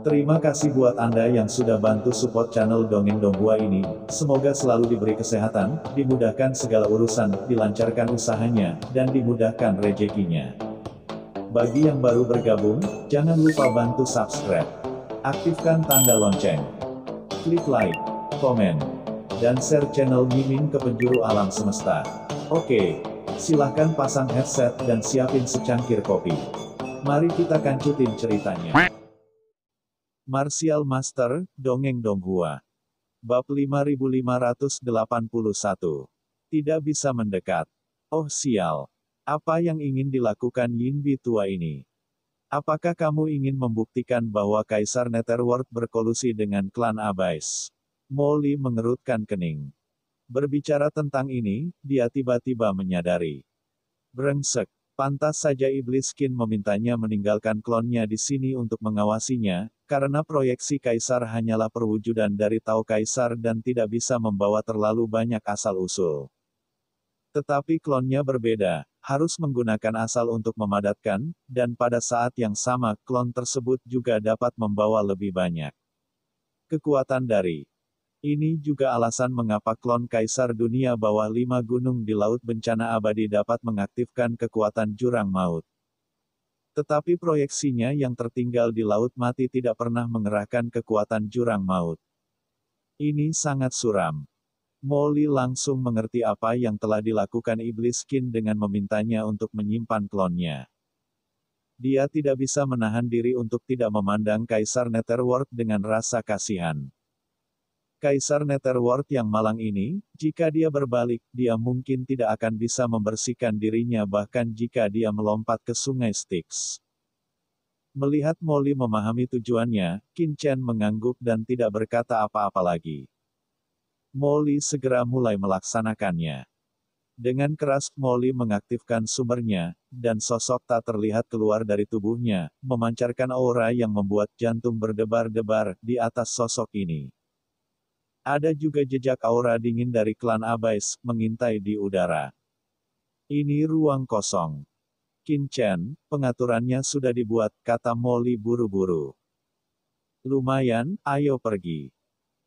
Terima kasih buat Anda yang sudah bantu support channel Dongeng Donghua ini. Semoga selalu diberi kesehatan, dimudahkan segala urusan, dilancarkan usahanya, dan dimudahkan rezekinya. Bagi yang baru bergabung, jangan lupa bantu subscribe. Aktifkan tanda lonceng. Klik like, komen, dan share channel Mimin ke penjuru alam semesta. Oke, silahkan pasang headset dan siapin secangkir kopi. Mari kita kancutin ceritanya. Martial Master, Dongeng Donghua. Bab 5581. Tidak bisa mendekat. Oh sial. Apa yang ingin dilakukan Yinbi tua ini? Apakah kamu ingin membuktikan bahwa Kaisar Netherworld berkolusi dengan klan Abyss? Molly mengerutkan kening. Berbicara tentang ini, dia tiba-tiba menyadari. Brengsek. Pantas saja Iblis Skin memintanya meninggalkan klonnya di sini untuk mengawasinya, karena proyeksi Kaisar hanyalah perwujudan dari Tao Kaisar dan tidak bisa membawa terlalu banyak asal-usul. Tetapi klonnya berbeda, harus menggunakan asal untuk memadatkan, dan pada saat yang sama klon tersebut juga dapat membawa lebih banyak kekuatan dari. Ini juga alasan mengapa klon Kaisar Dunia Bawah 5 Gunung di Laut Bencana Abadi dapat mengaktifkan kekuatan Jurang Maut. Tetapi proyeksinya yang tertinggal di Laut Mati tidak pernah mengerahkan kekuatan Jurang Maut. Ini sangat suram. Molly langsung mengerti apa yang telah dilakukan Iblis Skin dengan memintanya untuk menyimpan klonnya. Dia tidak bisa menahan diri untuk tidak memandang Kaisar Netherworld dengan rasa kasihan. Kaisar Netherworld yang malang ini, jika dia berbalik, dia mungkin tidak akan bisa membersihkan dirinya bahkan jika dia melompat ke sungai Styx. Melihat Molly memahami tujuannya, Qin Chen mengangguk dan tidak berkata apa-apa lagi. Molly segera mulai melaksanakannya. Dengan keras Molly mengaktifkan sumbernya, dan sosok tak terlihat keluar dari tubuhnya, memancarkan aura yang membuat jantung berdebar-debar di atas sosok ini. Ada juga jejak aura dingin dari klan Abyss, mengintai di udara. Ini ruang kosong. Qin Chen, pengaturannya sudah dibuat, kata Molly buru-buru. Lumayan, ayo pergi.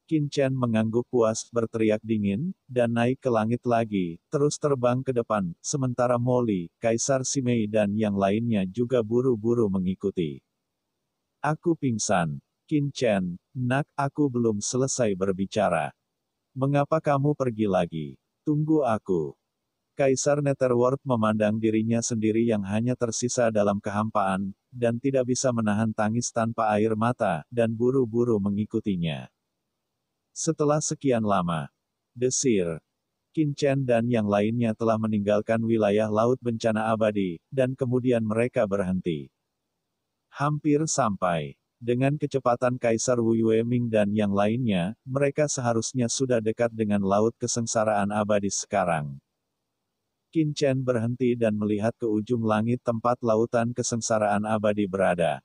Qin Chen mengangguk puas, berteriak dingin, dan naik ke langit lagi, terus terbang ke depan, sementara Molly, Kaisar Simei dan yang lainnya juga buru-buru mengikuti. Aku pingsan. Qin Chen, nak, aku belum selesai berbicara. Mengapa kamu pergi lagi? Tunggu aku. Kaisar Netherworld memandang dirinya sendiri yang hanya tersisa dalam kehampaan, dan tidak bisa menahan tangis tanpa air mata, dan buru-buru mengikutinya. Setelah sekian lama, desir, Qin Chen dan yang lainnya telah meninggalkan wilayah Laut Bencana Abadi, dan kemudian mereka berhenti. Hampir sampai. Dengan kecepatan Kaisar Wu Yueming dan yang lainnya, mereka seharusnya sudah dekat dengan Laut Kesengsaraan Abadi sekarang. Qin Chen berhenti dan melihat ke ujung langit tempat Lautan Kesengsaraan Abadi berada.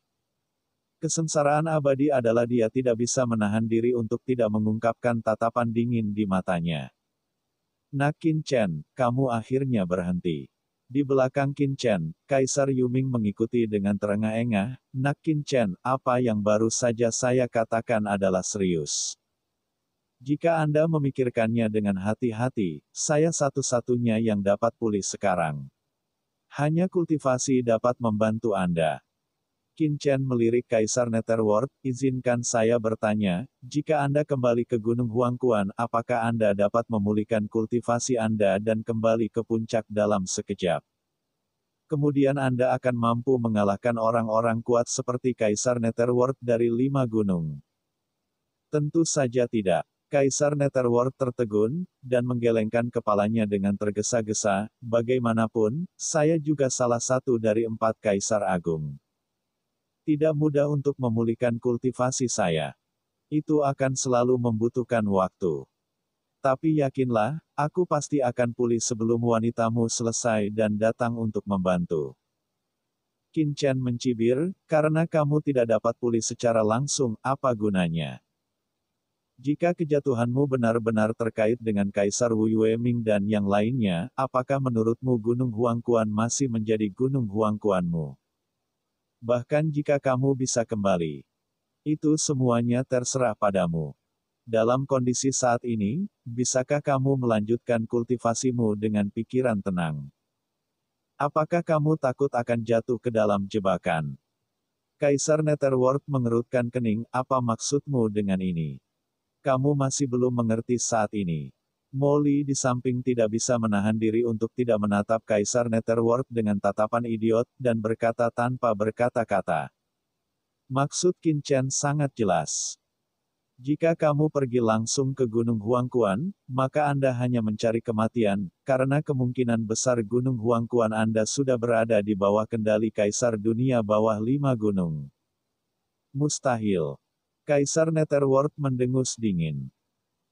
Kesengsaraan abadi adalah dia tidak bisa menahan diri untuk tidak mengungkapkan tatapan dingin di matanya. Nak Qin Chen, kamu akhirnya berhenti. Di belakang Qin Chen, Kaisar Yuming mengikuti dengan terengah-engah. Nak Qin Chen, apa yang baru saja saya katakan adalah serius. Jika Anda memikirkannya dengan hati-hati, saya satu-satunya yang dapat pulih sekarang. Hanya kultivasi dapat membantu Anda. Qin Chen melirik Kaisar Netherworld, izinkan saya bertanya, jika Anda kembali ke Gunung Huangquan, apakah Anda dapat memulihkan kultivasi Anda dan kembali ke puncak dalam sekejap? Kemudian Anda akan mampu mengalahkan orang-orang kuat seperti Kaisar Netherworld dari 5 gunung. Tentu saja tidak. Kaisar Netherworld tertegun, dan menggelengkan kepalanya dengan tergesa-gesa, bagaimanapun, saya juga salah satu dari 4 Kaisar Agung. Tidak mudah untuk memulihkan kultivasi saya. Itu akan selalu membutuhkan waktu. Tapi yakinlah, aku pasti akan pulih sebelum wanitamu selesai dan datang untuk membantu. Qin Chen mencibir, karena kamu tidak dapat pulih secara langsung, apa gunanya? Jika kejatuhanmu benar-benar terkait dengan Kaisar Wu Yueming dan yang lainnya, apakah menurutmu Gunung Huangquan masih menjadi Gunung Huangquanmu? Bahkan jika kamu bisa kembali. Itu semuanya terserah padamu. Dalam kondisi saat ini, bisakah kamu melanjutkan kultivasimu dengan pikiran tenang? Apakah kamu takut akan jatuh ke dalam jebakan? Kaisar Netherworld mengerutkan kening, apa maksudmu dengan ini? Kamu masih belum mengerti saat ini. Molly di samping tidak bisa menahan diri untuk tidak menatap Kaisar Netherworld dengan tatapan idiot, dan berkata tanpa berkata-kata. Maksud Qin Chen sangat jelas. Jika kamu pergi langsung ke Gunung Huangquan, maka Anda hanya mencari kematian, karena kemungkinan besar Gunung Huangquan Anda sudah berada di bawah kendali Kaisar Dunia bawah 5 gunung. Mustahil. Kaisar Netherworld mendengus dingin.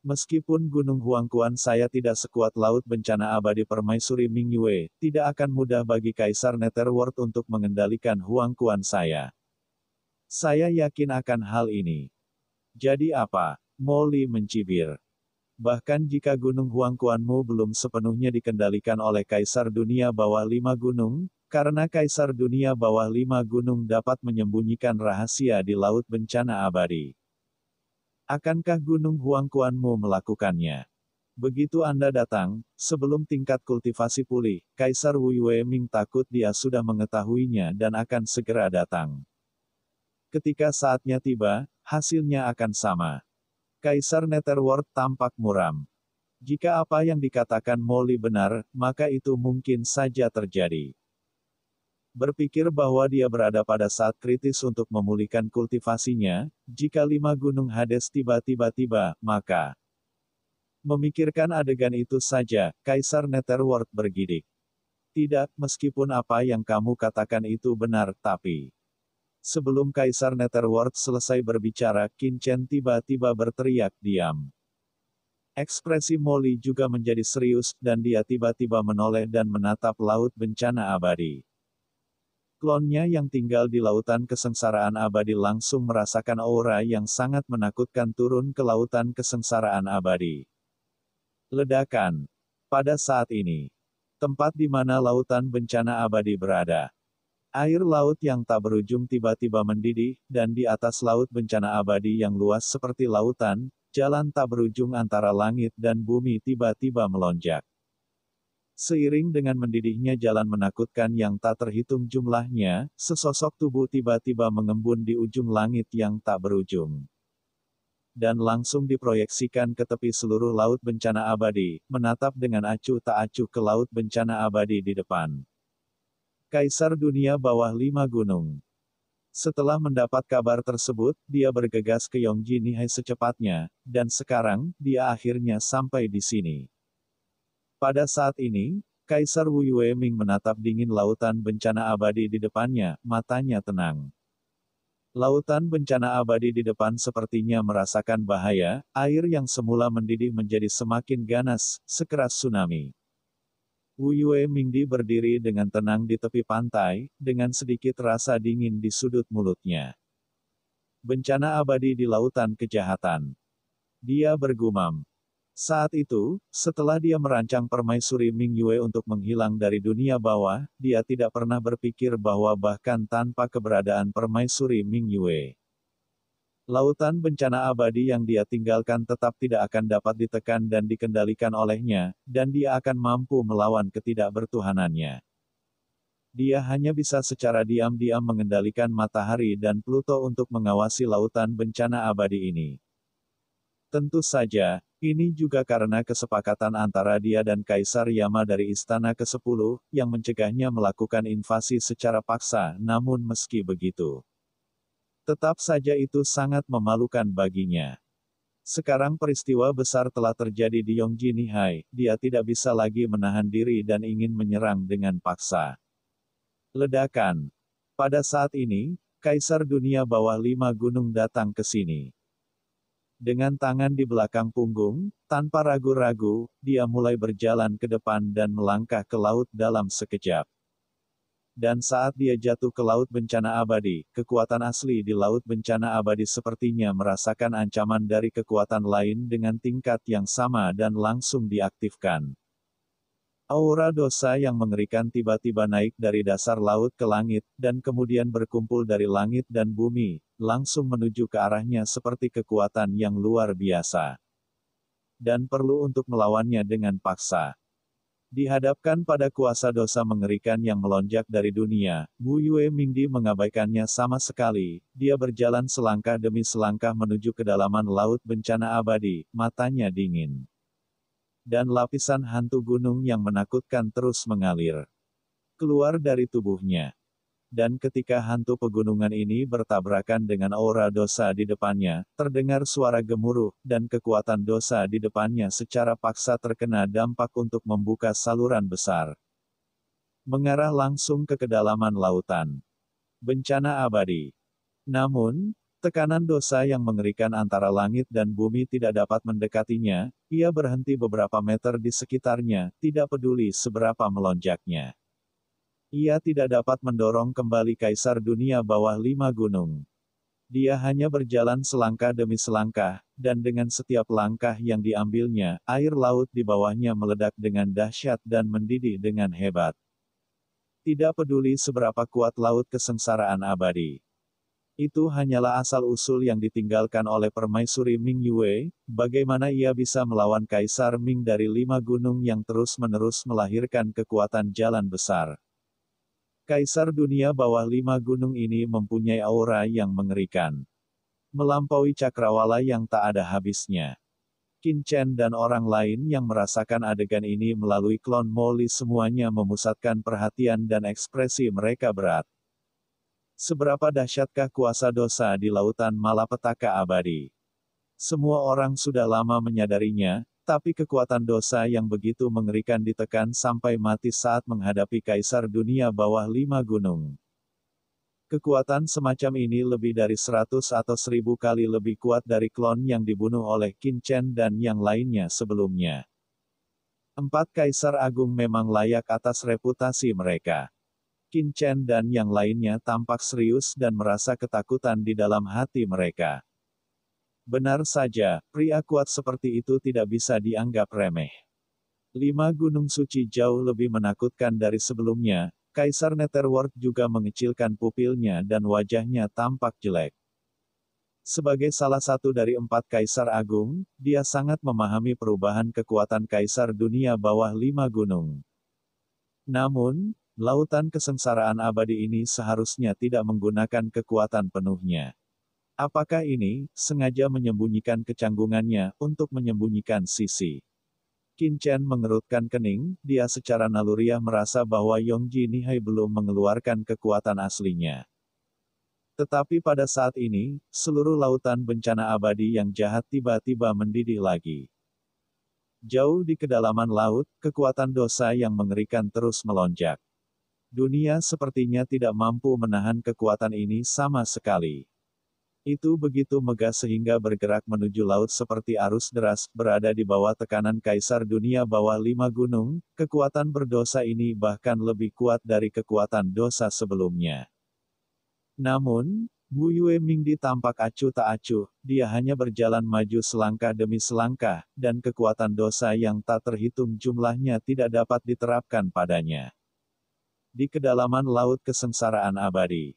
Meskipun Gunung Huangquan saya tidak sekuat Laut Bencana Abadi Permaisuri Mingyue, tidak akan mudah bagi Kaisar Netherworld untuk mengendalikan Huangquan saya. Saya yakin akan hal ini. Jadi apa? Molly mencibir. Bahkan jika Gunung Huangquanmu belum sepenuhnya dikendalikan oleh Kaisar Dunia bawah 5 gunung, karena Kaisar Dunia bawah 5 gunung dapat menyembunyikan rahasia di Laut Bencana Abadi. Akankah Gunung Huangquanmu melakukannya? Begitu Anda datang, sebelum tingkat kultivasi pulih, Kaisar Wu Yueming takut dia sudah mengetahuinya dan akan segera datang. Ketika saatnya tiba, hasilnya akan sama. Kaisar Netherworld tampak muram. Jika apa yang dikatakan Molly benar, maka itu mungkin saja terjadi. Berpikir bahwa dia berada pada saat kritis untuk memulihkan kultivasinya, jika 5 gunung Hades tiba-tiba tiba, maka... Memikirkan adegan itu saja, Kaisar Netherworld bergidik. Tidak, meskipun apa yang kamu katakan itu benar, tapi... Sebelum Kaisar Netherworld selesai berbicara, Qin Chen tiba-tiba berteriak, diam. Ekspresi Molly juga menjadi serius, dan dia tiba-tiba menoleh dan menatap Laut Bencana Abadi. Klonnya yang tinggal di Lautan Kesengsaraan Abadi langsung merasakan aura yang sangat menakutkan turun ke Lautan Kesengsaraan Abadi. Ledakan. Pada saat ini, tempat di mana Lautan Bencana Abadi berada. Air laut yang tak berujung tiba-tiba mendidih, dan di atas Laut Bencana Abadi yang luas seperti lautan, jalan tak berujung antara langit dan bumi tiba-tiba melonjak. Seiring dengan mendidihnya jalan menakutkan yang tak terhitung jumlahnya, sesosok tubuh tiba-tiba mengembun di ujung langit yang tak berujung. Dan langsung diproyeksikan ke tepi seluruh Laut Bencana Abadi, menatap dengan acuh tak acuh ke Laut Bencana Abadi di depan. Kaisar Dunia bawah 5 gunung. Setelah mendapat kabar tersebut, dia bergegas ke Yongji Nihai secepatnya, dan sekarang, dia akhirnya sampai di sini. Pada saat ini, Kaisar Wu Yueming menatap dingin Lautan Bencana Abadi di depannya, matanya tenang. Lautan Bencana Abadi di depan sepertinya merasakan bahaya, air yang semula mendidih menjadi semakin ganas, sekeras tsunami. Wu Yueming berdiri dengan tenang di tepi pantai, dengan sedikit rasa dingin di sudut mulutnya. Bencana abadi di lautan kejahatan. Dia bergumam. Saat itu, setelah dia merancang permaisuri Mingyue untuk menghilang dari dunia bawah, dia tidak pernah berpikir bahwa bahkan tanpa keberadaan permaisuri Mingyue, Lautan Bencana Abadi yang dia tinggalkan tetap tidak akan dapat ditekan dan dikendalikan olehnya, dan dia akan mampu melawan ketidakbertuhanannya. Dia hanya bisa secara diam-diam mengendalikan matahari dan Pluto untuk mengawasi Lautan Bencana Abadi ini. Tentu saja, ini juga karena kesepakatan antara dia dan Kaisar Yama dari Istana ke-10, yang mencegahnya melakukan invasi secara paksa, namun meski begitu, tetap saja itu sangat memalukan baginya. Sekarang peristiwa besar telah terjadi di Yongji Nihai, dia tidak bisa lagi menahan diri dan ingin menyerang dengan paksa. Ledakan. Pada saat ini, Kaisar Dunia bawah 5 gunung datang ke sini. Dengan tangan di belakang punggung, tanpa ragu-ragu, dia mulai berjalan ke depan dan melangkah ke laut dalam sekejap. Dan saat dia jatuh ke Laut Bencana Abadi, kekuatan asli di Laut Bencana Abadi sepertinya merasakan ancaman dari kekuatan lain dengan tingkat yang sama dan langsung diaktifkan. Aura dosa yang mengerikan tiba-tiba naik dari dasar laut ke langit, dan kemudian berkumpul dari langit dan bumi, langsung menuju ke arahnya seperti kekuatan yang luar biasa. Dan perlu untuk melawannya dengan paksa. Dihadapkan pada kuasa dosa mengerikan yang melonjak dari dunia, Wu Yue Mingdi mengabaikannya sama sekali. Dia berjalan selangkah demi selangkah menuju kedalaman laut bencana abadi, matanya dingin. Dan lapisan hantu gunung yang menakutkan terus mengalir keluar dari tubuhnya. Dan ketika hantu pegunungan ini bertabrakan dengan aura dosa di depannya, terdengar suara gemuruh, dan kekuatan dosa di depannya secara paksa terkena dampak untuk membuka saluran besar. Mengarah langsung ke kedalaman lautan. Bencana abadi. Namun, tekanan dosa yang mengerikan antara langit dan bumi tidak dapat mendekatinya, ia berhenti beberapa meter di sekitarnya, tidak peduli seberapa melonjaknya. Ia tidak dapat mendorong kembali Kaisar Dunia Bawah 5 Gunung. Dia hanya berjalan selangkah demi selangkah, dan dengan setiap langkah yang diambilnya, air laut di bawahnya meledak dengan dahsyat dan mendidih dengan hebat. Tidak peduli seberapa kuat laut kesengsaraan abadi. Itu hanyalah asal-usul yang ditinggalkan oleh permaisuri Ming Yue, bagaimana ia bisa melawan Kaisar Ming dari 5 gunung yang terus-menerus melahirkan kekuatan jalan besar. Kaisar Dunia Bawah 5 Gunung ini mempunyai aura yang mengerikan. Melampaui cakrawala yang tak ada habisnya. Qin Chen dan orang lain yang merasakan adegan ini melalui klon Moli semuanya memusatkan perhatian dan ekspresi mereka berat. Seberapa dahsyatkah kuasa dosa di lautan malapetaka abadi? Semua orang sudah lama menyadarinya, tapi kekuatan dosa yang begitu mengerikan ditekan sampai mati saat menghadapi Kaisar Dunia Bawah 5 Gunung. Kekuatan semacam ini lebih dari 100 atau 1000 kali lebih kuat dari klon yang dibunuh oleh Qin Chen dan yang lainnya sebelumnya. 4 Kaisar Agung memang layak atas reputasi mereka. Qin Chen dan yang lainnya tampak serius dan merasa ketakutan di dalam hati mereka. Benar saja, pria kuat seperti itu tidak bisa dianggap remeh. 5 gunung suci jauh lebih menakutkan dari sebelumnya. Kaisar Netherworld juga mengecilkan pupilnya dan wajahnya tampak jelek. Sebagai salah satu dari 4 Kaisar Agung, dia sangat memahami perubahan kekuatan Kaisar Dunia Bawah 5 Gunung. Namun, lautan kesengsaraan abadi ini seharusnya tidak menggunakan kekuatan penuhnya. Apakah ini sengaja menyembunyikan kecanggungannya untuk menyembunyikan sisi? Qin Chen mengerutkan kening, dia secara naluriah merasa bahwa Yongji Nihai belum mengeluarkan kekuatan aslinya. Tetapi pada saat ini, seluruh lautan bencana abadi yang jahat tiba-tiba mendidih lagi. Jauh di kedalaman laut, kekuatan dosa yang mengerikan terus melonjak. Dunia sepertinya tidak mampu menahan kekuatan ini sama sekali. Itu begitu megah sehingga bergerak menuju laut seperti arus deras, berada di bawah tekanan Kaisar Dunia Bawah 5 Gunung, kekuatan berdosa ini bahkan lebih kuat dari kekuatan dosa sebelumnya. Namun, Wu Yue Mingdi tampak acuh tak acuh, dia hanya berjalan maju selangkah demi selangkah, dan kekuatan dosa yang tak terhitung jumlahnya tidak dapat diterapkan padanya. Di kedalaman laut kesengsaraan abadi.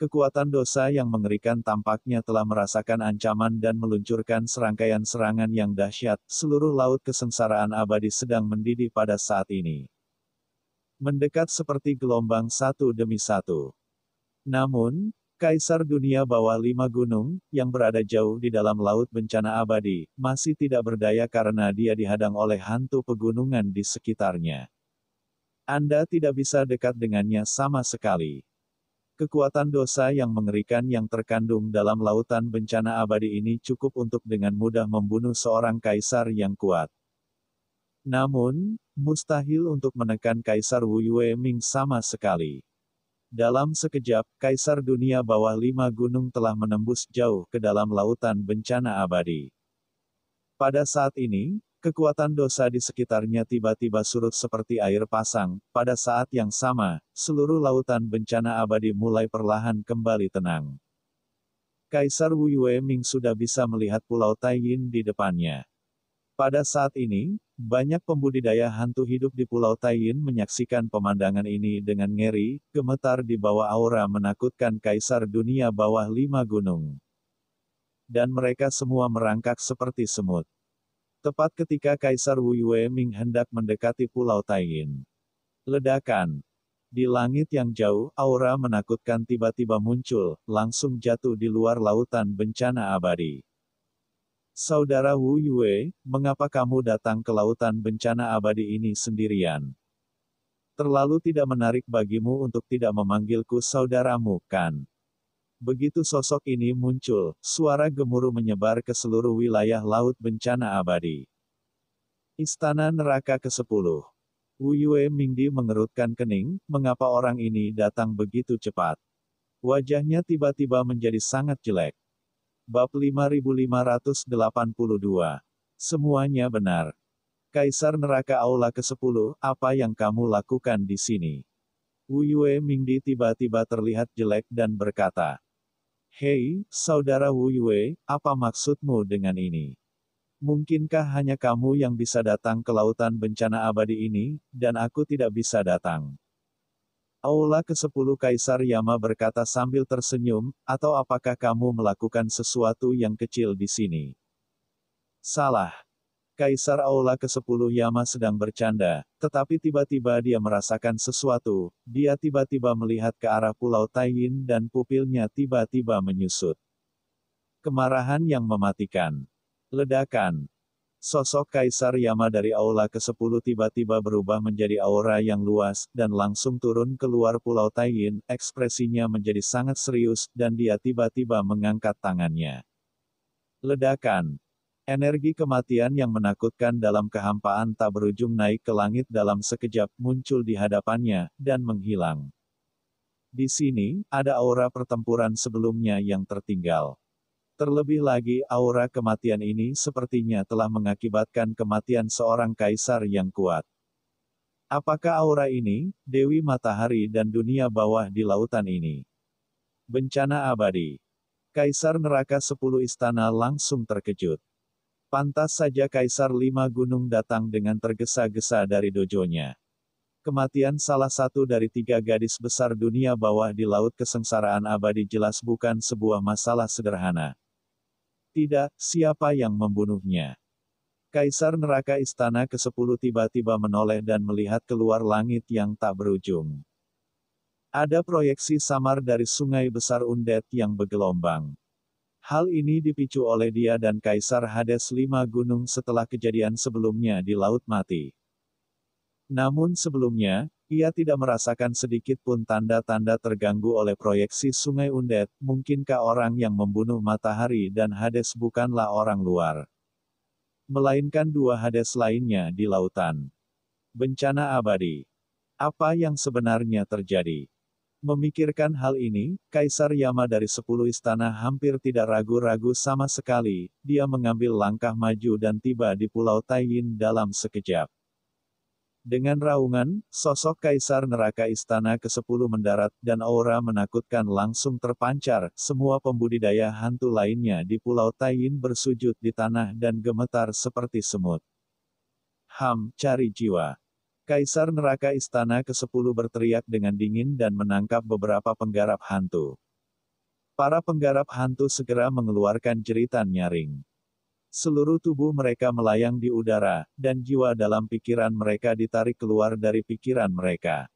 Kekuatan dosa yang mengerikan tampaknya telah merasakan ancaman dan meluncurkan serangkaian serangan yang dahsyat. Seluruh laut kesengsaraan abadi sedang mendidih pada saat ini. Mendekat seperti gelombang satu demi satu. Namun, Kaisar Dunia Bawah 5 Gunung, yang berada jauh di dalam laut bencana abadi, masih tidak berdaya karena dia dihadang oleh hantu pegunungan di sekitarnya. Anda tidak bisa dekat dengannya sama sekali. Kekuatan dosa yang mengerikan yang terkandung dalam lautan bencana abadi ini cukup untuk dengan mudah membunuh seorang kaisar yang kuat. Namun, mustahil untuk menekan Kaisar Wu Yue Ming sama sekali. Dalam sekejap, Kaisar Dunia Bawah 5 Gunung telah menembus jauh ke dalam lautan bencana abadi. Pada saat ini, kekuatan dosa di sekitarnya tiba-tiba surut seperti air pasang. Pada saat yang sama, seluruh lautan bencana abadi mulai perlahan kembali tenang. Kaisar Wu Yue Ming sudah bisa melihat Pulau Taiyin di depannya. Pada saat ini, banyak pembudidaya hantu hidup di Pulau Taiyin menyaksikan pemandangan ini dengan ngeri, gemetar di bawah aura menakutkan Kaisar Dunia Bawah 5 Gunung. Dan mereka semua merangkak seperti semut. Tepat ketika Kaisar Wu Yueming hendak mendekati Pulau Taiyin. Ledakan. Di langit yang jauh, aura menakutkan tiba-tiba muncul, langsung jatuh di luar lautan bencana abadi. Saudara Wu Yue, mengapa kamu datang ke lautan bencana abadi ini sendirian? Terlalu tidak menarik bagimu untuk tidak memanggilku saudaramu, kan? Begitu sosok ini muncul, suara gemuruh menyebar ke seluruh wilayah laut bencana abadi. Istana Neraka ke-10. Wu Yue Mingdi mengerutkan kening, mengapa orang ini datang begitu cepat? Wajahnya tiba-tiba menjadi sangat jelek. Bab 5582. Semuanya benar. Kaisar Neraka Aula ke-10, apa yang kamu lakukan di sini? Wu Yue Mingdi tiba-tiba terlihat jelek dan berkata, "Hei, saudara Wu Yue, apa maksudmu dengan ini? Mungkinkah hanya kamu yang bisa datang ke lautan bencana abadi ini, dan aku tidak bisa datang?" Aula ke-10 Kaisar Yama berkata sambil tersenyum, atau apakah kamu melakukan sesuatu yang kecil di sini? Salah. Kaisar Aula ke-10 Yama sedang bercanda, tetapi tiba-tiba dia merasakan sesuatu, dia tiba-tiba melihat ke arah Pulau Taiyin dan pupilnya tiba-tiba menyusut. Kemarahan yang mematikan. Ledakan. Sosok Kaisar Yama dari Aula ke-10 tiba-tiba berubah menjadi aura yang luas, dan langsung turun keluar Pulau Taiyin, ekspresinya menjadi sangat serius, dan dia tiba-tiba mengangkat tangannya. Ledakan. Energi kematian yang menakutkan dalam kehampaan tak berujung naik ke langit dalam sekejap, muncul di hadapannya, dan menghilang. Di sini, ada aura pertempuran sebelumnya yang tertinggal. Terlebih lagi, aura kematian ini sepertinya telah mengakibatkan kematian seorang kaisar yang kuat. Apakah aura ini, Dewi Matahari dan dunia bawah di lautan ini? Bencana abadi. Kaisar Neraka 10 Istana langsung terkejut. Pantas saja Kaisar 5 Gunung datang dengan tergesa-gesa dari dojonya. Kematian salah satu dari 3 gadis besar dunia bawah di laut kesengsaraan abadi jelas bukan sebuah masalah sederhana. Tidak, siapa yang membunuhnya? Kaisar Neraka Istana ke-10 tiba-tiba menoleh dan melihat keluar langit yang tak berujung. Ada proyeksi samar dari sungai besar Undet yang bergelombang. Hal ini dipicu oleh dia dan Kaisar Hades 5 Gunung setelah kejadian sebelumnya di Laut Mati. Namun sebelumnya, ia tidak merasakan sedikit pun tanda-tanda terganggu oleh proyeksi sungai Undet. Mungkinkah orang yang membunuh Matahari dan Hades bukanlah orang luar? Melainkan 2 Hades lainnya di lautan. Bencana abadi. Apa yang sebenarnya terjadi? Memikirkan hal ini, Kaisar Yama dari 10 istana hampir tidak ragu-ragu sama sekali, dia mengambil langkah maju dan tiba di Pulau Taiyin dalam sekejap. Dengan raungan, sosok Kaisar Neraka Istana ke-10 mendarat, dan aura menakutkan langsung terpancar, semua pembudidaya hantu lainnya di Pulau Taiyin bersujud di tanah dan gemetar seperti semut. Cari jiwa. Kaisar Neraka Istana ke-10 berteriak dengan dingin dan menangkap beberapa penggarap hantu. Para penggarap hantu segera mengeluarkan jeritan nyaring. Seluruh tubuh mereka melayang di udara, dan jiwa dalam pikiran mereka ditarik keluar dari pikiran mereka.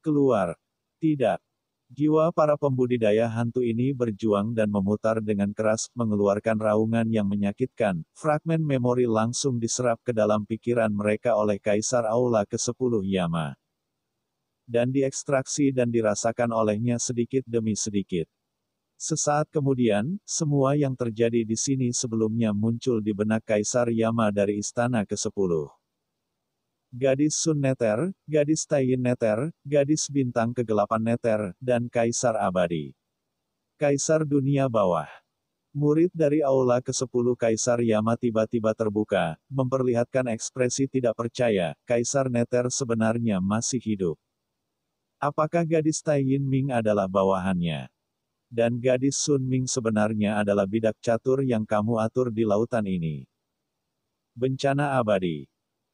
Keluar. Tidak. Jiwa para pembudidaya hantu ini berjuang dan memutar dengan keras, mengeluarkan raungan yang menyakitkan. Fragmen memori langsung diserap ke dalam pikiran mereka oleh Kaisar Aula ke-10 Yama. Dan diekstraksi dan dirasakan olehnya sedikit demi sedikit. Sesaat kemudian, semua yang terjadi di sini sebelumnya muncul di benak Kaisar Yama dari Istana ke-10. Gadis Sun Neter, gadis Taiyin Neter, gadis bintang kegelapan Neter, dan Kaisar Abadi. Kaisar Dunia Bawah. Murid dari Aula ke-10 Kaisar Yama tiba-tiba terbuka, memperlihatkan ekspresi tidak percaya, Kaisar Neter sebenarnya masih hidup. Apakah gadis Taiyin Ming adalah bawahannya? Dan gadis Sun Ming sebenarnya adalah bidak catur yang kamu atur di lautan ini. Bencana abadi.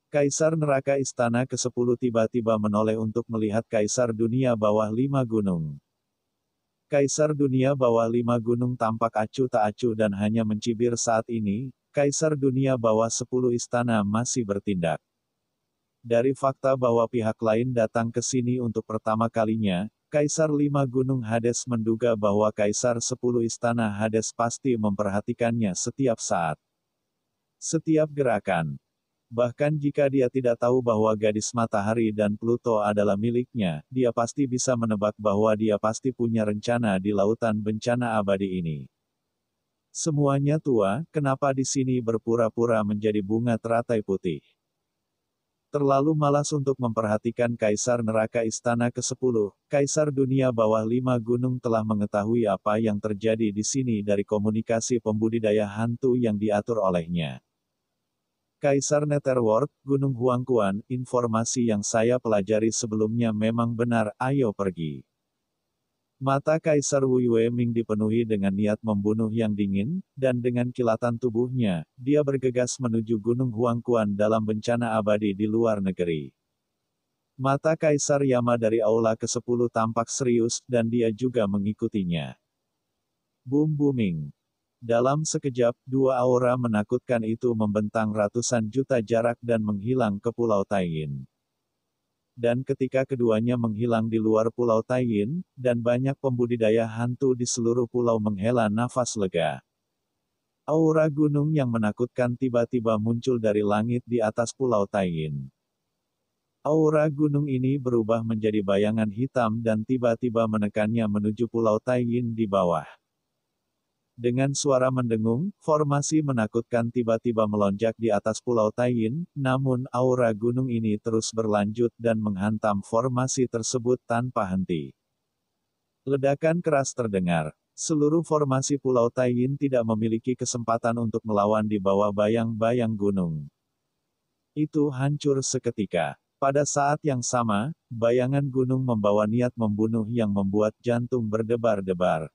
Kaisar neraka istana ke-10 tiba-tiba menoleh untuk melihat Kaisar dunia bawah 5 gunung. Kaisar dunia bawah 5 gunung tampak acuh tak acuh dan hanya mencibir saat ini. Kaisar dunia bawah 10 istana masih bertindak. Dari fakta bahwa pihak lain datang ke sini untuk pertama kalinya, Kaisar 5 Gunung Hades menduga bahwa Kaisar 10 istana Hades pasti memperhatikannya setiap saat. Setiap gerakan. Bahkan jika dia tidak tahu bahwa gadis matahari dan Pluto adalah miliknya, dia pasti bisa menebak bahwa dia pasti punya rencana di lautan bencana abadi ini. Semuanya tua, kenapa di sini berpura-pura menjadi bunga teratai putih? Terlalu malas untuk memperhatikan Kaisar neraka istana ke-10, Kaisar dunia bawah 5 gunung telah mengetahui apa yang terjadi di sini dari komunikasi pembudidaya hantu yang diatur olehnya. Kaisar Netherworld, Gunung Huangquan, informasi yang saya pelajari sebelumnya memang benar, ayo pergi. Mata Kaisar Wu Yueming dipenuhi dengan niat membunuh yang dingin, dan dengan kilatan tubuhnya, dia bergegas menuju Gunung Huangquan dalam bencana abadi di luar negeri. Mata Kaisar Yama dari Aula ke-10 tampak serius, dan dia juga mengikutinya. Booming. Dalam sekejap, dua aura menakutkan itu membentang ratusan juta jarak dan menghilang ke Pulau Taiyin. Dan ketika keduanya menghilang di luar Pulau Taiyin, dan banyak pembudidaya hantu di seluruh pulau menghela nafas lega. Aura gunung yang menakutkan tiba-tiba muncul dari langit di atas Pulau Taiyin. Aura gunung ini berubah menjadi bayangan hitam dan tiba-tiba menekannya menuju Pulau Taiyin di bawah. Dengan suara mendengung, formasi menakutkan tiba-tiba melonjak di atas Pulau Taiyin, namun aura gunung ini terus berlanjut dan menghantam formasi tersebut tanpa henti. Ledakan keras terdengar. Seluruh formasi Pulau Taiyin tidak memiliki kesempatan untuk melawan di bawah bayang-bayang gunung. Itu hancur seketika. Pada saat yang sama, bayangan gunung membawa niat membunuh yang membuat jantung berdebar-debar.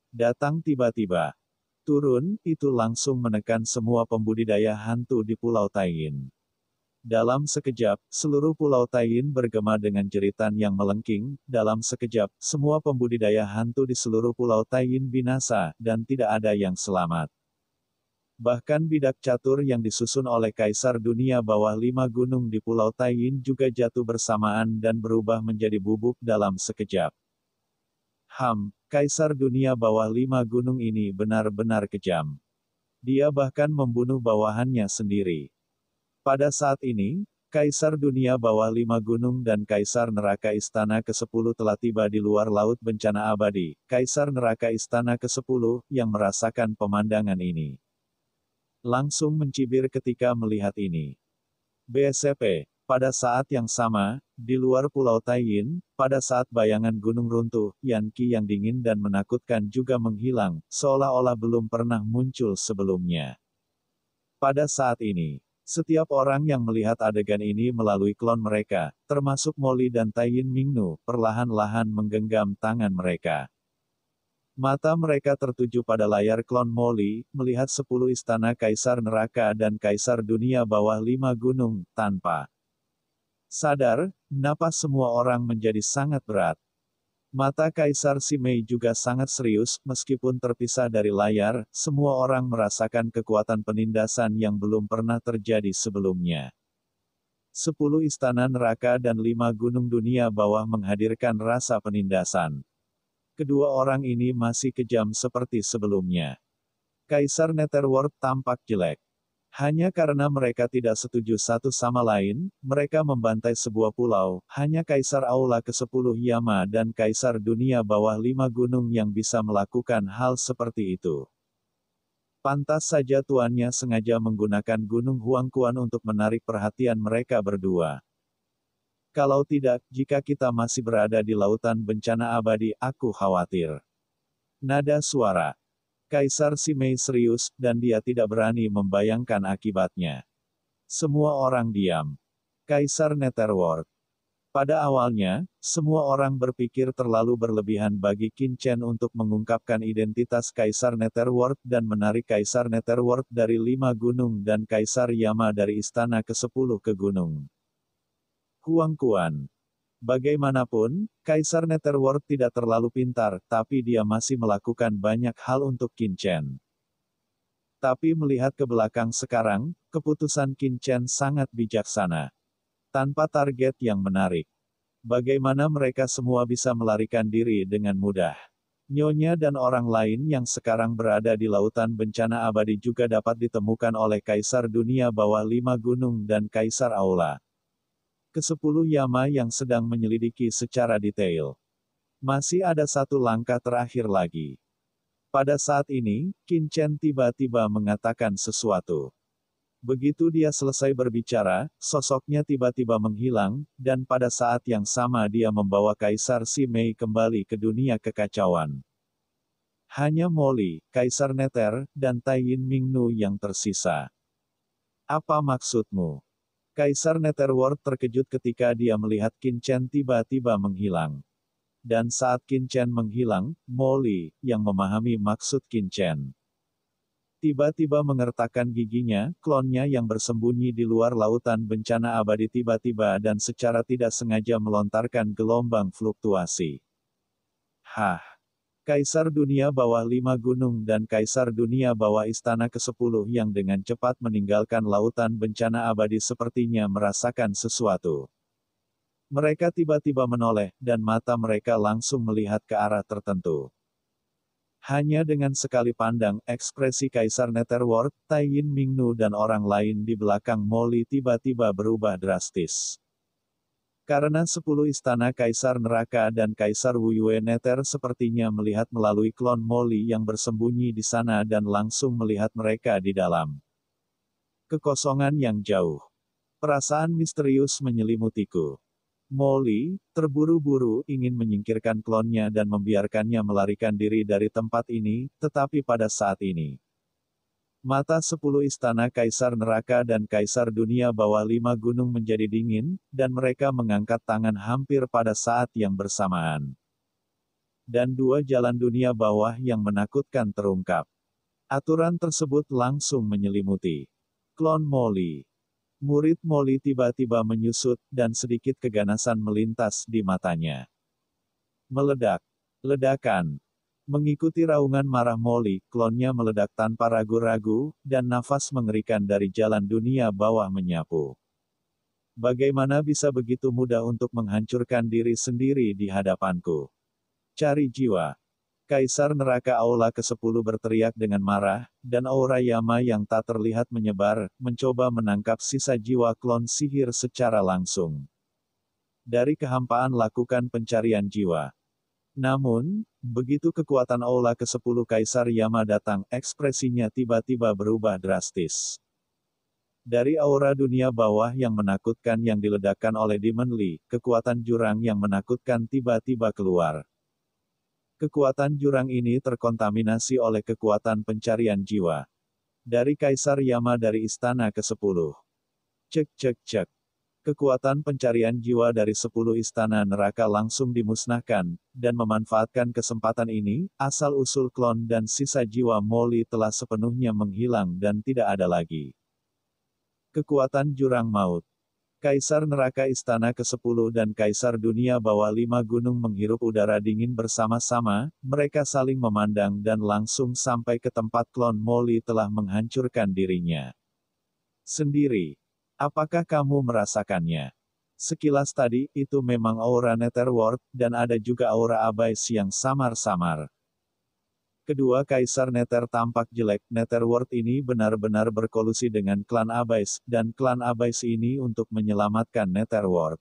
Datang tiba-tiba. Turun, itu langsung menekan semua pembudidaya hantu di Pulau Taiyin. Dalam sekejap, seluruh Pulau Taiyin bergema dengan jeritan yang melengking. Dalam sekejap, semua pembudidaya hantu di seluruh Pulau Taiyin binasa, dan tidak ada yang selamat. Bahkan bidak catur yang disusun oleh Kaisar dunia bawah 5 gunung di Pulau Taiyin juga jatuh bersamaan dan berubah menjadi bubuk dalam sekejap. Kaisar dunia bawah 5 gunung ini benar-benar kejam. Dia bahkan membunuh bawahannya sendiri. Pada saat ini, Kaisar dunia bawah 5 gunung dan Kaisar neraka istana ke-10 telah tiba di luar laut bencana abadi. Kaisar neraka istana ke-10, yang merasakan pemandangan ini, langsung mencibir ketika melihat ini. BSP. Pada saat yang sama, di luar Pulau Taiyin, pada saat bayangan gunung runtuh, Yanqi yang dingin dan menakutkan juga menghilang, seolah-olah belum pernah muncul sebelumnya. Pada saat ini, setiap orang yang melihat adegan ini melalui klon mereka, termasuk Molly dan Taiyin Mingnu, perlahan-lahan menggenggam tangan mereka. Mata mereka tertuju pada layar klon Molly, melihat 10 istana Kaisar Neraka dan Kaisar Dunia bawah 5 gunung, tanpa sadar, napas semua orang menjadi sangat berat. Mata Kaisar Simei juga sangat serius, meskipun terpisah dari layar, semua orang merasakan kekuatan penindasan yang belum pernah terjadi sebelumnya. 10 istana neraka dan 5 gunung dunia bawah menghadirkan rasa penindasan. Kedua orang ini masih kejam seperti sebelumnya. Kaisar Netherworld tampak jelek. Hanya karena mereka tidak setuju satu sama lain, mereka membantai sebuah pulau. Hanya Kaisar Aula ke-10 Yama dan Kaisar Dunia bawah 5 gunung yang bisa melakukan hal seperti itu. Pantas saja tuannya sengaja menggunakan Gunung Huangquan untuk menarik perhatian mereka berdua. Kalau tidak, jika kita masih berada di lautan bencana abadi, aku khawatir. Nada suara. Kaisar Simei serius, dan dia tidak berani membayangkan akibatnya. Semua orang diam. Kaisar Netherworld. Pada awalnya, semua orang berpikir terlalu berlebihan bagi Qin Chen untuk mengungkapkan identitas Kaisar Netherworld dan menarik Kaisar Netherworld dari 5 gunung dan Kaisar Yama dari Istana ke-10 ke gunung Huang Quan. Bagaimanapun, Kaisar Netherworld tidak terlalu pintar, tapi dia masih melakukan banyak hal untuk Qin Chen. Tapi melihat ke belakang sekarang, keputusan Qin Chen sangat bijaksana. Tanpa target yang menarik. Bagaimana mereka semua bisa melarikan diri dengan mudah? Nyonya dan orang lain yang sekarang berada di lautan bencana abadi juga dapat ditemukan oleh Kaisar Dunia Bawah 5 Gunung dan Kaisar Aula. Ke-10 Yama yang sedang menyelidiki secara detail. Masih ada satu langkah terakhir lagi. Pada saat ini, Qin Chen tiba-tiba mengatakan sesuatu. Begitu dia selesai berbicara, sosoknya tiba-tiba menghilang, dan pada saat yang sama dia membawa Kaisar Si Mei kembali ke dunia kekacauan. Hanya Molly, Kaisar Nether, dan Tai Yin Mingnu yang tersisa. Apa maksudmu? Kaisar Netherworld terkejut ketika dia melihat Qin Chen tiba-tiba menghilang. Dan saat Qin Chen menghilang, Molly, yang memahami maksud Qin Chen, tiba-tiba mengertakkan giginya, klonnya yang bersembunyi di luar lautan bencana abadi tiba-tiba dan secara tidak sengaja melontarkan gelombang fluktuasi. Hah! Kaisar Dunia Bawah 5 Gunung dan Kaisar Dunia Bawah Istana ke-10 yang dengan cepat meninggalkan lautan bencana abadi sepertinya merasakan sesuatu. Mereka tiba-tiba menoleh, dan mata mereka langsung melihat ke arah tertentu. Hanya dengan sekali pandang, ekspresi Kaisar Netherworld, Tai Yin Mingnu dan orang lain di belakang Molly tiba-tiba berubah drastis. Karena 10 istana Kaisar Neraka dan Kaisar Wuyue Nether sepertinya melihat melalui klon Molly yang bersembunyi di sana dan langsung melihat mereka di dalam kekosongan yang jauh. Perasaan misterius menyelimutiku. Molly, terburu-buru ingin menyingkirkan klonnya dan membiarkannya melarikan diri dari tempat ini, tetapi pada saat ini, mata 10 istana Kaisar Neraka dan Kaisar Dunia Bawah 5 Gunung menjadi dingin, dan mereka mengangkat tangan hampir pada saat yang bersamaan. Dan 2 jalan dunia bawah yang menakutkan terungkap. Aturan tersebut langsung menyelimuti klon Molly. Murid Molly tiba-tiba menyusut, dan sedikit keganasan melintas di matanya. Meledak. Ledakan. Mengikuti raungan marah Molly, klonnya meledak tanpa ragu-ragu, dan nafas mengerikan dari jalan dunia bawah menyapu. Bagaimana bisa begitu mudah untuk menghancurkan diri sendiri di hadapanku? Cari jiwa. Kaisar Neraka Aula ke-10 berteriak dengan marah, dan aura Yama yang tak terlihat menyebar, mencoba menangkap sisa jiwa klon sihir secara langsung. Dari kehampaan lakukan pencarian jiwa. Namun, begitu kekuatan Aula ke-10 Kaisar Yama datang, ekspresinya tiba-tiba berubah drastis. Dari aura dunia bawah yang menakutkan yang diledakkan oleh Demon Lee, kekuatan jurang yang menakutkan tiba-tiba keluar. Kekuatan jurang ini terkontaminasi oleh kekuatan pencarian jiwa. Dari Kaisar Yama dari Istana ke-10. Cek. Kekuatan pencarian jiwa dari 10 istana neraka langsung dimusnahkan, dan memanfaatkan kesempatan ini, asal-usul klon dan sisa jiwa Molly telah sepenuhnya menghilang dan tidak ada lagi. Kekuatan jurang maut. Kaisar Neraka Istana ke-10 dan Kaisar Dunia Bawah 5 Gunung menghirup udara dingin bersama-sama, mereka saling memandang dan langsung sampai ke tempat klon Molly telah menghancurkan dirinya sendiri. Apakah kamu merasakannya? Sekilas tadi, itu memang aura Netherworld, dan ada juga aura Abyss yang samar-samar. Kedua Kaisar Nether tampak jelek. Netherworld ini benar-benar berkolusi dengan klan Abyss, dan klan Abyss ini untuk menyelamatkan Netherworld.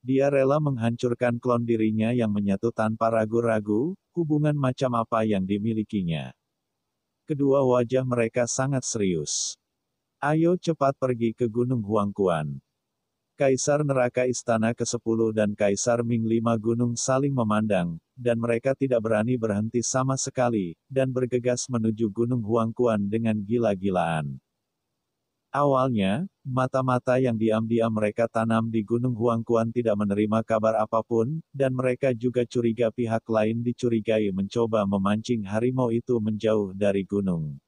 Dia rela menghancurkan klon dirinya yang menyatu tanpa ragu-ragu, hubungan macam apa yang dimilikinya. Kedua wajah mereka sangat serius. Ayo cepat pergi ke Gunung Huang Quan. Kaisar Neraka Istana ke-10 dan Kaisar Ming 5 Gunung saling memandang, dan mereka tidak berani berhenti sama sekali, dan bergegas menuju Gunung Huang Quan dengan gila-gilaan. Awalnya, mata-mata yang diam-diam mereka tanam di Gunung Huangquan tidak menerima kabar apapun, dan mereka juga curiga pihak lain dicurigai mencoba memancing harimau itu menjauh dari gunung.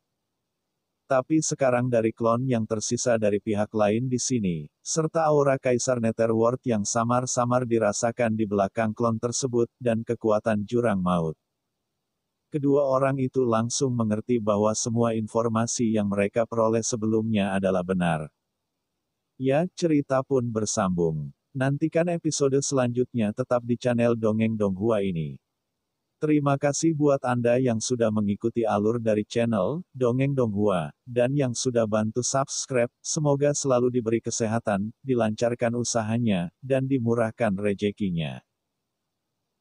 Tapi sekarang dari klon yang tersisa dari pihak lain di sini, serta aura Kaisar Netherworld yang samar-samar dirasakan di belakang klon tersebut, dan kekuatan jurang maut. Kedua orang itu langsung mengerti bahwa semua informasi yang mereka peroleh sebelumnya adalah benar. Ya, cerita pun bersambung. Nantikan episode selanjutnya tetap di channel Dongeng Donghua ini. Terima kasih buat Anda yang sudah mengikuti alur dari channel Dongeng Donghua, dan yang sudah bantu subscribe. Semoga selalu diberi kesehatan, dilancarkan usahanya, dan dimurahkan rezekinya.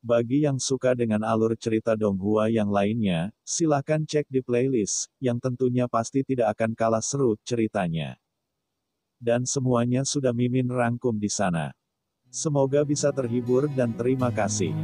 Bagi yang suka dengan alur cerita Donghua yang lainnya, silahkan cek di playlist, yang tentunya pasti tidak akan kalah seru ceritanya. Dan semuanya sudah Mimin rangkum di sana. Semoga bisa terhibur dan terima kasih.